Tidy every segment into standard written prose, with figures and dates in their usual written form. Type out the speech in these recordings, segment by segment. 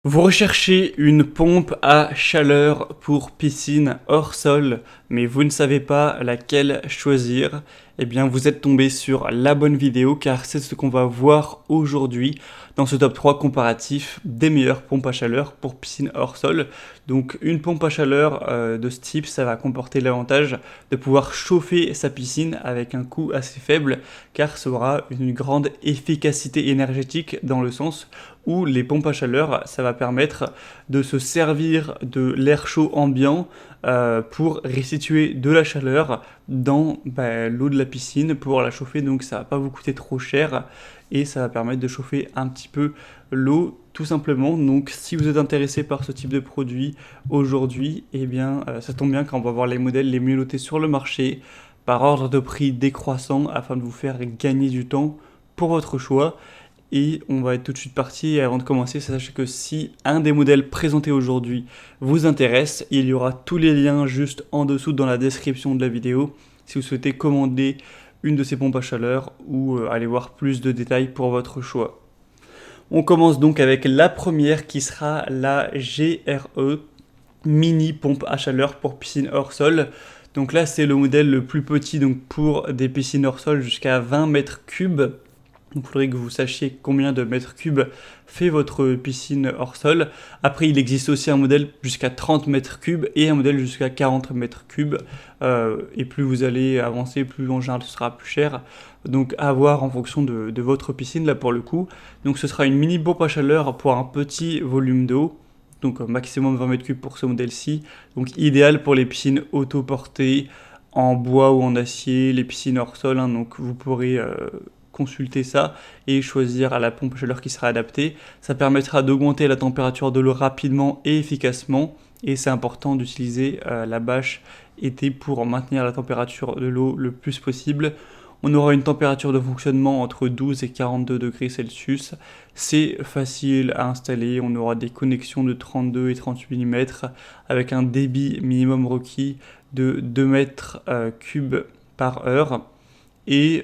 Vous recherchez une pompe à chaleur pour piscine hors sol, mais vous ne savez pas laquelle choisir. Eh bien, vous êtes tombé sur la bonne vidéo car c'est ce qu'on va voir aujourd'hui dans ce top 3 comparatif des meilleures pompes à chaleur pour piscine hors sol. Donc, une pompe à chaleur de ce type, ça va comporter l'avantage de pouvoir chauffer sa piscine avec un coût assez faible car ça aura une grande efficacité énergétique dans le sens où les pompes à chaleur, ça va permettre de se servir de l'air chaud ambiant pour restituer de la chaleur dans l'eau de la piscine pour la chauffer, donc ça va pas vous coûter trop cher et ça va permettre de chauffer un petit peu l'eau tout simplement. Donc si vous êtes intéressé par ce type de produit aujourd'hui, eh bien ça tombe bien quand on va voir les modèles les mieux notés sur le marché par ordre de prix décroissant afin de vous faire gagner du temps pour votre choix. Et on va être tout de suite parti. Et avant de commencer, sachez que si un des modèles présentés aujourd'hui vous intéresse, il y aura tous les liens juste en dessous dans la description de la vidéo si vous souhaitez commander une de ces pompes à chaleur ou aller voir plus de détails pour votre choix. On commence donc avec la première qui sera la GRE mini pompe à chaleur pour piscine hors sol. Donc là, c'est le modèle le plus petit donc pour des piscines hors sol jusqu'à 20 mètres cubes. Donc il faudrait que vous sachiez combien de mètres cubes fait votre piscine hors sol. Après, il existe aussi un modèle jusqu'à 30 mètres cubes et un modèle jusqu'à 40 mètres cubes. Et plus vous allez avancer, plus en général ce sera plus cher. Donc à voir en fonction de votre piscine là pour le coup. Donc ce sera une mini pompe à chaleur pour un petit volume d'eau. Donc maximum 20 mètres cubes pour ce modèle-ci. Donc idéal pour les piscines autoportées en bois ou en acier, les piscines hors sol. Donc vous pourrez consulter ça et choisir à la pompe à chaleur qui sera adaptée. Ça permettra d'augmenter la température de l'eau rapidement et efficacement et c'est important d'utiliser la bâche été pour maintenir la température de l'eau le plus possible. On aura une température de fonctionnement entre 12 et 42 degrés Celsius. C'est facile à installer. On aura des connexions de 32 et 38 mm avec un débit minimum requis de 2 mètres cubes par heure. Et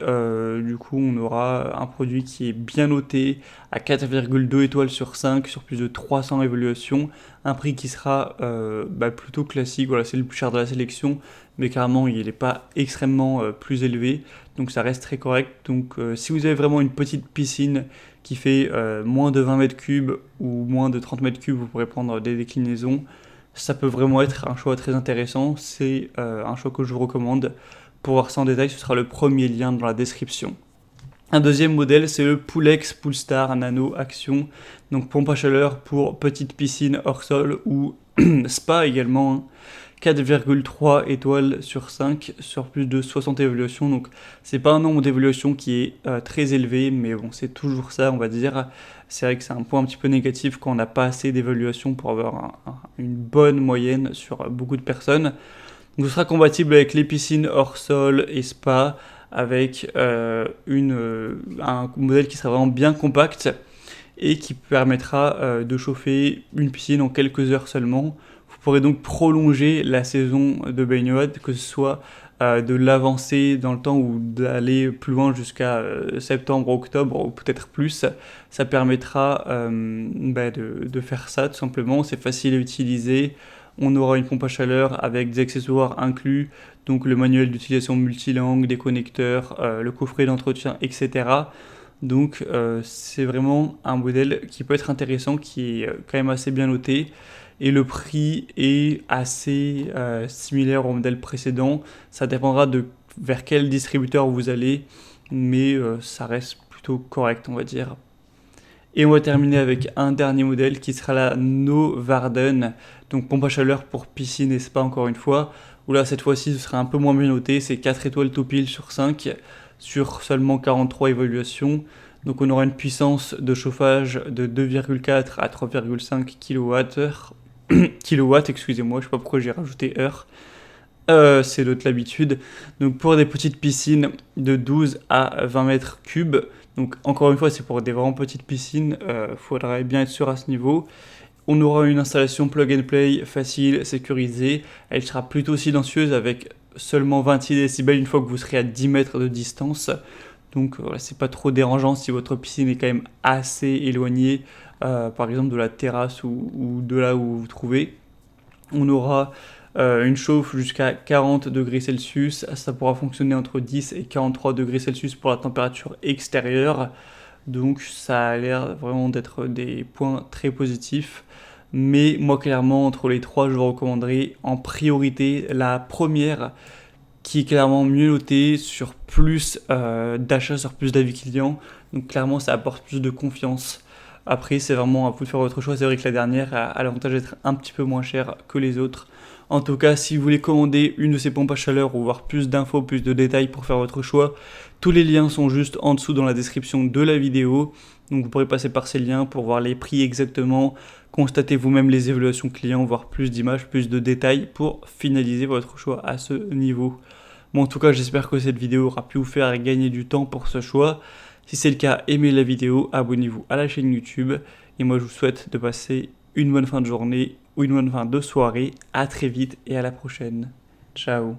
du coup, on aura un produit qui est bien noté à 4,2 étoiles sur 5 sur plus de 300 évaluations. Un prix qui sera plutôt classique. Voilà, c'est le plus cher de la sélection, mais carrément, il n'est pas extrêmement plus élevé. Donc ça reste très correct. Donc si vous avez vraiment une petite piscine qui fait moins de 20 mètres cubes ou moins de 30 mètres cubes, vous pourrez prendre des déclinaisons. Ça peut vraiment être un choix très intéressant. C'est un choix que je vous recommande. Pour voir ça en détail, ce sera le premier lien dans la description. Un deuxième modèle, c'est le Poulex Poolstar Nano Action. Donc pompe à chaleur pour petite piscine hors sol ou spa également. 4,3 étoiles sur 5 sur plus de 60 évaluations. Donc c'est pas un nombre d'évaluations qui est très élevé, mais bon, c'est toujours ça, on va dire. C'est vrai que c'est un point un petit peu négatif quand on n'a pas assez d'évaluations pour avoir une bonne moyenne sur beaucoup de personnes. Donc, ce sera compatible avec les piscines hors sol et spa avec un modèle qui sera vraiment bien compact et qui permettra de chauffer une piscine en quelques heures seulement. Vous pourrez donc prolonger la saison de baignade, que ce soit de l'avancer dans le temps ou d'aller plus loin jusqu'à septembre, octobre ou peut-être plus. Ça permettra de faire ça tout simplement. C'est facile à utiliser. On aura une pompe à chaleur avec des accessoires inclus, donc le manuel d'utilisation multilangue, des connecteurs, le coffret d'entretien, etc. Donc c'est vraiment un modèle qui peut être intéressant, qui est quand même assez bien noté. Et le prix est assez similaire au modèle précédent. Ça dépendra de vers quel distributeur vous allez, mais ça reste plutôt correct, on va dire. Et on va terminer avec un dernier modèle qui sera la Novarden, donc pompe à chaleur pour piscine et spa encore une fois, où là cette fois-ci ce sera un peu moins bien noté, c'est 4 étoiles tout pile sur 5 sur seulement 43 évaluations. Donc on aura une puissance de chauffage de 2,4 à 3,5 kW, excusez-moi, je sais pas pourquoi j'ai rajouté heure. C'est de l'habitude. Donc pour des petites piscines de 12 à 20 mètres cubes, donc encore une fois c'est pour des vraiment petites piscines, faudrait bien être sûr à ce niveau. On aura une installation plug and play facile, sécurisée, elle sera plutôt silencieuse avec seulement 26 décibels une fois que vous serez à 10 mètres de distance. Donc voilà, c'est pas trop dérangeant si votre piscine est quand même assez éloignée par exemple de la terrasse ou de là où vous vous trouvez. On aura une chauffe jusqu'à 40 degrés Celsius, ça pourra fonctionner entre 10 et 43 degrés Celsius pour la température extérieure, donc ça a l'air vraiment d'être des points très positifs. Mais moi clairement entre les trois je vous recommanderais en priorité la première qui est clairement mieux notée sur plus d'achats, sur plus d'avis clients, donc clairement ça apporte plus de confiance. Après c'est vraiment à vous de faire votre choix, c'est vrai que la dernière a l'avantage d'être un petit peu moins chère que les autres. En tout cas, si vous voulez commander une de ces pompes à chaleur ou voir plus d'infos, plus de détails pour faire votre choix, tous les liens sont juste en dessous dans la description de la vidéo. Donc vous pourrez passer par ces liens pour voir les prix exactement, constater vous-même les évaluations clients, voir plus d'images, plus de détails pour finaliser votre choix à ce niveau. Bon, en tout cas, j'espère que cette vidéo aura pu vous faire gagner du temps pour ce choix. Si c'est le cas, aimez la vidéo, abonnez-vous à la chaîne YouTube. Et moi, je vous souhaite de passer une bonne fin de journée ou une bonne fin de soirée. À très vite et à la prochaine. Ciao.